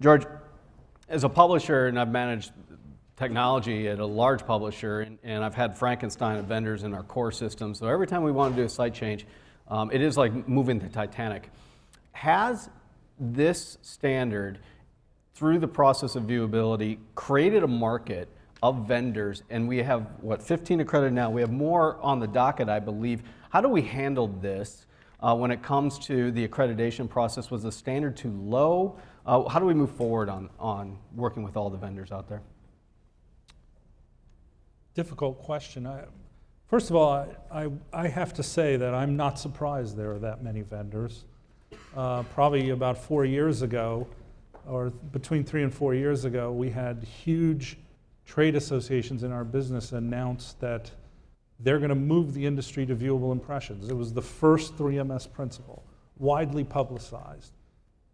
George, as a publisher, and I've managed technology at a large publisher, and I've had Frankenstein of vendors in our core system, so every time we want to do a site change, it is like moving the Titanic. Has this standard, through the process of viewability, created a market of vendors, and we have, what, 15 accredited now? We have more on the docket, I believe. How do we handle this when it comes to the accreditation process? Was the standard too low? How do we move forward on working with all the vendors out there? Difficult question. First of all, I have to say that I'm not surprised there are that many vendors. Probably about 4 years ago, or between 3 and 4 years ago, we had huge trade associations in our business announce that they're going to move the industry to viewable impressions. It was the first 3MS principle, widely publicized.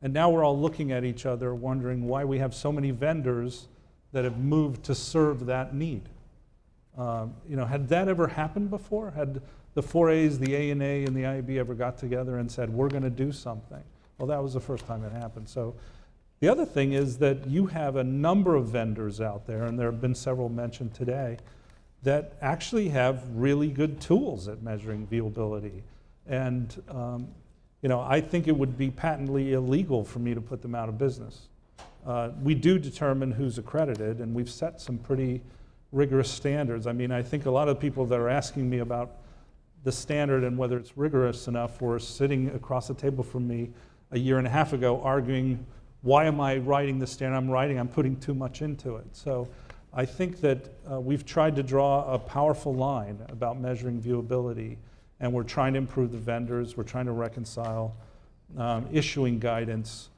And now we're all looking at each other wondering why we have so many vendors that have moved to serve that need. Had that ever happened before? Had the 4As, the ANA, and the IAB ever got together and said, we're going to do something? Well, that was the first time it happened. So the other thing is that you have a number of vendors out there, and there have been several mentioned today, that actually have really good tools at measuring viewability. And I think it would be patently illegal for me to put them out of business. We do determine who's accredited, and we've set some pretty rigorous standards. I mean, I think a lot of people that are asking me about the standard and whether it's rigorous enough were sitting across the table from me a year and a half ago arguing, why am I writing the standard I'm putting too much into it. So I think that we've tried to draw a powerful line about measuring viewability, and we're trying to improve the vendors, we're trying to reconcile issuing guidance.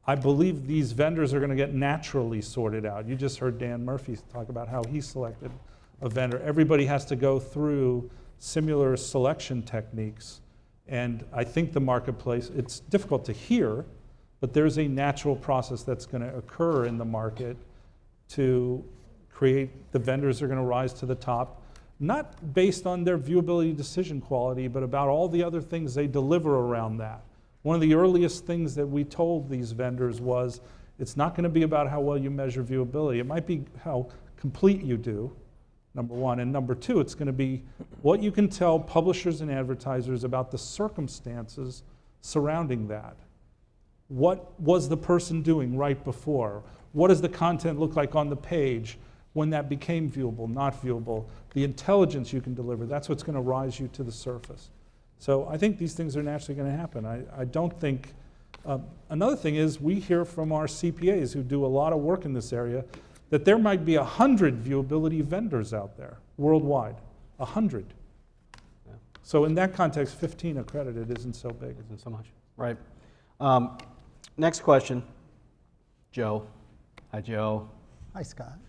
I believe these vendors are going to get naturally sorted out. You just heard Dan Murphy talk about how he selected a vendor. Everybody has to go through similar selection techniques, and I think the marketplace, it's difficult to hear, but there's a natural process that's going to occur in the market to create the vendors that are going to rise to the top, not based on their viewability decision quality, but about all the other things they deliver around that. One of the earliest things that we told these vendors was, it's not going to be about how well you measure viewability. It might be how complete you do, number one. And number two, it's going to be what you can tell publishers and advertisers about the circumstances surrounding that. What was the person doing right before? What does the content look like on the page when that became viewable, not viewable? The intelligence you can deliver, that's what's going to rise you to the surface. So I think these things are naturally going to happen. I don't think, another thing is we hear from our CPAs who do a lot of work in this area that there might be 100 viewability vendors out there worldwide, 100. Yeah. So in that context, 15 accredited isn't so big. Isn't so much, right. Next question, Joe. Hi, Joe. Hi, Scott.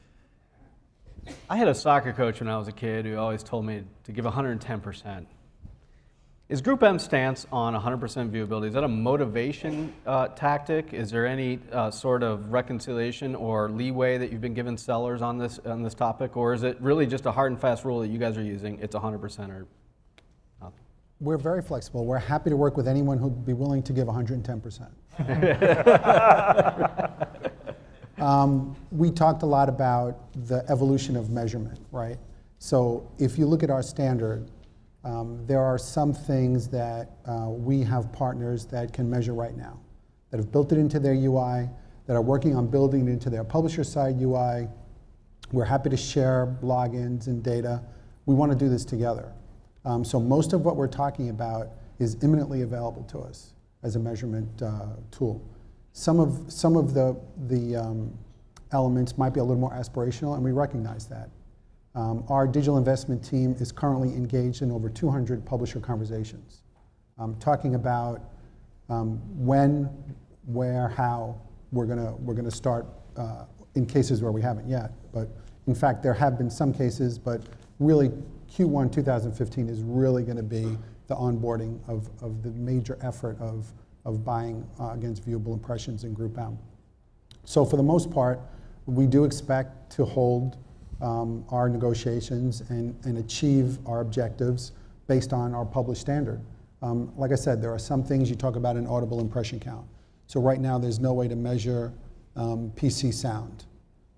I had a soccer coach when I was a kid who always told me to give 110%. Is GroupM's stance on 100% viewability, is that a motivation tactic? Is there any sort of reconciliation or leeway that you've been giving sellers on this topic? Or is it really just a hard and fast rule that you guys are using, it's 100% or nothing? We're very flexible. We're happy to work with anyone who'd be willing to give 110%. We talked a lot about the evolution of measurement, right? So if you look at our standard, there are some things that we have partners that can measure right now, that have built it into their UI, that are working on building it into their publisher side UI. We're happy to share logins and data. We want to do this together. So most of what we're talking about is imminently available to us as a measurement tool. Some of the elements might be a little more aspirational, and we recognize that. Our digital investment team is currently engaged in over 200 publisher conversations, talking about when, where, how we're gonna start in cases where we haven't yet. But in fact, there have been some cases, but really Q1 2015 is really going to be the onboarding of the major effort of buying against viewable impressions in GroupM. So for the most part, we do expect to hold our negotiations and achieve our objectives based on our published standard. Like I said, there are some things you talk about an audible impression count. So right now there's no way to measure PC sound.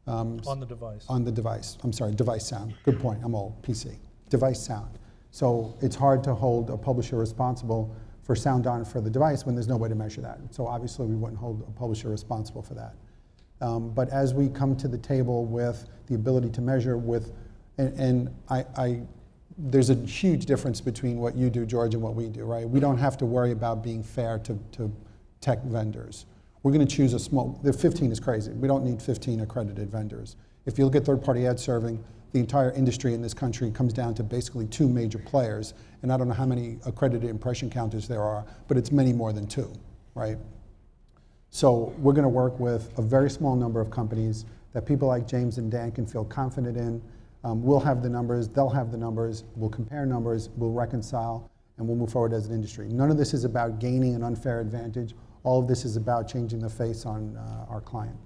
On the device. On the device. I'm sorry, device sound. Good point. I'm old. PC. Device sound. So it's hard to hold a publisher responsible for sound on for the device when there's no way to measure that. So obviously we wouldn't hold a publisher responsible for that. But as we come to the table with the ability to measure with, there's a huge difference between what you do, George, and what we do, right? We don't have to worry about being fair to tech vendors. We're going to choose a small, the 15 is crazy. We don't need 15 accredited vendors. If you look at third-party ad serving, the entire industry in this country comes down to basically 2 major players, and I don't know how many accredited impression counters there are, but it's many more than 2, right? So we're going to work with a very small number of companies that people like James and Dan can feel confident in. We'll have the numbers, they'll have the numbers, we'll compare numbers, we'll reconcile, and we'll move forward as an industry. None of this is about gaining an unfair advantage. All of this is about changing the face on our client.